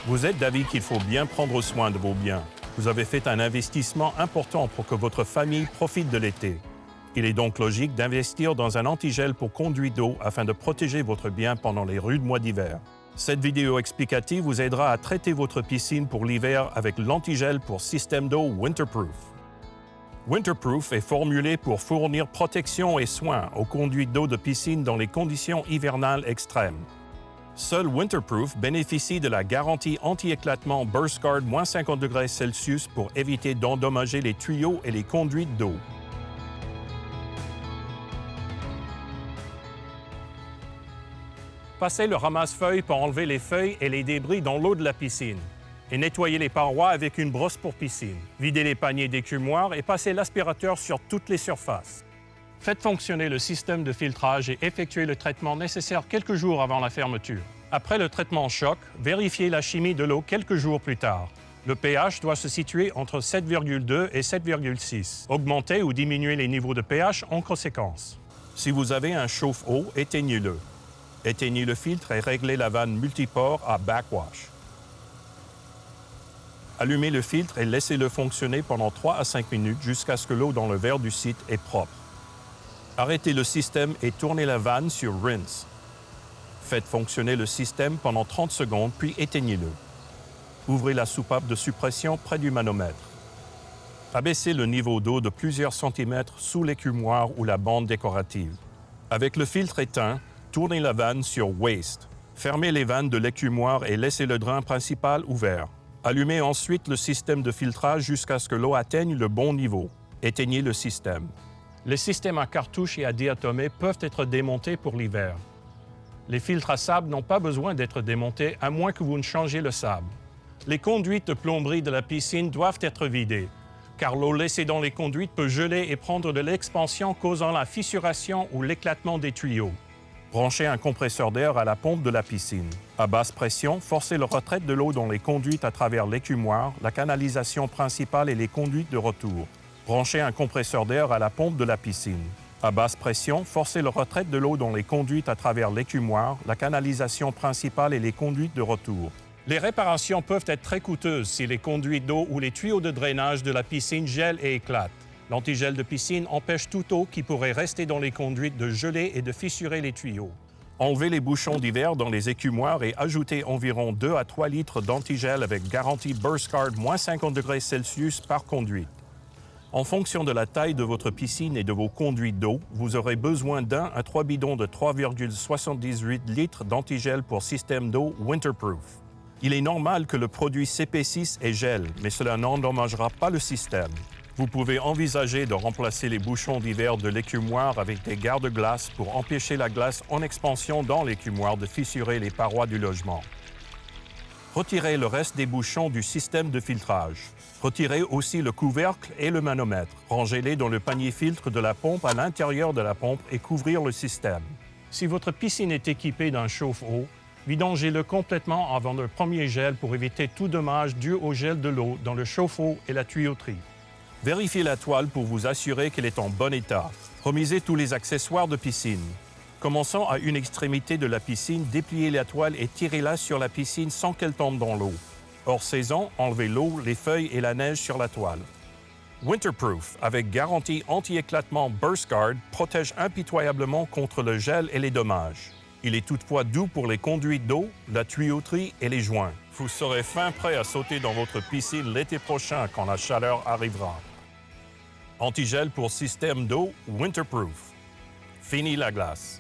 Vous êtes d'avis qu'il faut bien prendre soin de vos biens. Vous avez fait un investissement important pour que votre famille profite de l'été. Il est donc logique d'investir dans un antigel pour conduite d'eau afin de protéger votre bien pendant les rudes mois d'hiver. Cette vidéo explicative vous aidera à traiter votre piscine pour l'hiver avec l'antigel pour système d'eau Winterproof. Winterproof est formulé pour fournir protection et soins aux conduites d'eau de piscine dans les conditions hivernales extrêmes. Seul Winterproof bénéficie de la garantie anti-éclatement BurstGuard -50°C pour éviter d'endommager les tuyaux et les conduites d'eau. Passez le ramasse-feuilles pour enlever les feuilles et les débris dans l'eau de la piscine. Et nettoyez les parois avec une brosse pour piscine. Videz les paniers d'écumoire et passez l'aspirateur sur toutes les surfaces. Faites fonctionner le système de filtrage et effectuez le traitement nécessaire quelques jours avant la fermeture. Après le traitement choc, vérifiez la chimie de l'eau quelques jours plus tard. Le pH doit se situer entre 7,2 et 7,6. Augmentez ou diminuez les niveaux de pH en conséquence. Si vous avez un chauffe-eau, éteignez-le. Éteignez le filtre et réglez la vanne multiport à backwash. Allumez le filtre et laissez-le fonctionner pendant 3 à 5 minutes jusqu'à ce que l'eau dans le verre du site est propre. Arrêtez le système et tournez la vanne sur Rinse. Faites fonctionner le système pendant 30 secondes, puis éteignez-le. Ouvrez la soupape de suppression près du manomètre. Abaissez le niveau d'eau de plusieurs centimètres sous l'écumoire ou la bande décorative. Avec le filtre éteint, tournez la vanne sur Waste. Fermez les vannes de l'écumoire et laissez le drain principal ouvert. Allumez ensuite le système de filtrage jusqu'à ce que l'eau atteigne le bon niveau. Éteignez le système. Les systèmes à cartouches et à diatomée peuvent être démontés pour l'hiver. Les filtres à sable n'ont pas besoin d'être démontés à moins que vous ne changiez le sable. Les conduites de plomberie de la piscine doivent être vidées, car l'eau laissée dans les conduites peut geler et prendre de l'expansion causant la fissuration ou l'éclatement des tuyaux. Branchez un compresseur d'air à la pompe de la piscine. À basse pression, forcez la retraite de l'eau dans les conduites à travers l'écumoire, la canalisation principale et les conduites de retour. Branchez un compresseur d'air à la pompe de la piscine. À basse pression, forcez la retraite de l'eau dans les conduites à travers l'écumoire, la canalisation principale et les conduites de retour. Les réparations peuvent être très coûteuses si les conduites d'eau ou les tuyaux de drainage de la piscine gèlent et éclatent. L'antigel de piscine empêche toute eau qui pourrait rester dans les conduites de geler et de fissurer les tuyaux. Enlevez les bouchons d'hiver dans les écumoires et ajoutez environ 2 à 3 litres d'antigel avec garantie BurstGuard -50°C par conduite. En fonction de la taille de votre piscine et de vos conduites d'eau, vous aurez besoin d'1 à 3 bidons de 3,78 litres d'antigel pour système d'eau Winterproof. Il est normal que le produit s'épaississe et gèle, mais cela n'endommagera pas le système. Vous pouvez envisager de remplacer les bouchons d'hiver de l'écumoire avec des garde-glace pour empêcher la glace en expansion dans l'écumoire de fissurer les parois du logement. Retirez le reste des bouchons du système de filtrage. Retirez aussi le couvercle et le manomètre. Rangez-les dans le panier filtre de la pompe à l'intérieur de la pompe et couvrir le système. Si votre piscine est équipée d'un chauffe-eau, vidangez-le complètement avant le premier gel pour éviter tout dommage dû au gel de l'eau dans le chauffe-eau et la tuyauterie. Vérifiez la toile pour vous assurer qu'elle est en bon état. Remisez tous les accessoires de piscine. Commençant à une extrémité de la piscine, dépliez la toile et tirez-la sur la piscine sans qu'elle tombe dans l'eau. Hors saison, enlevez l'eau, les feuilles et la neige sur la toile. Winterproof, avec garantie anti-éclatement BurstGuard, protège impitoyablement contre le gel et les dommages. Il est toutefois doux pour les conduites d'eau, la tuyauterie et les joints. Vous serez fin prêt à sauter dans votre piscine l'été prochain quand la chaleur arrivera. Antigel pour système d'eau Winterproof. Fini la glace.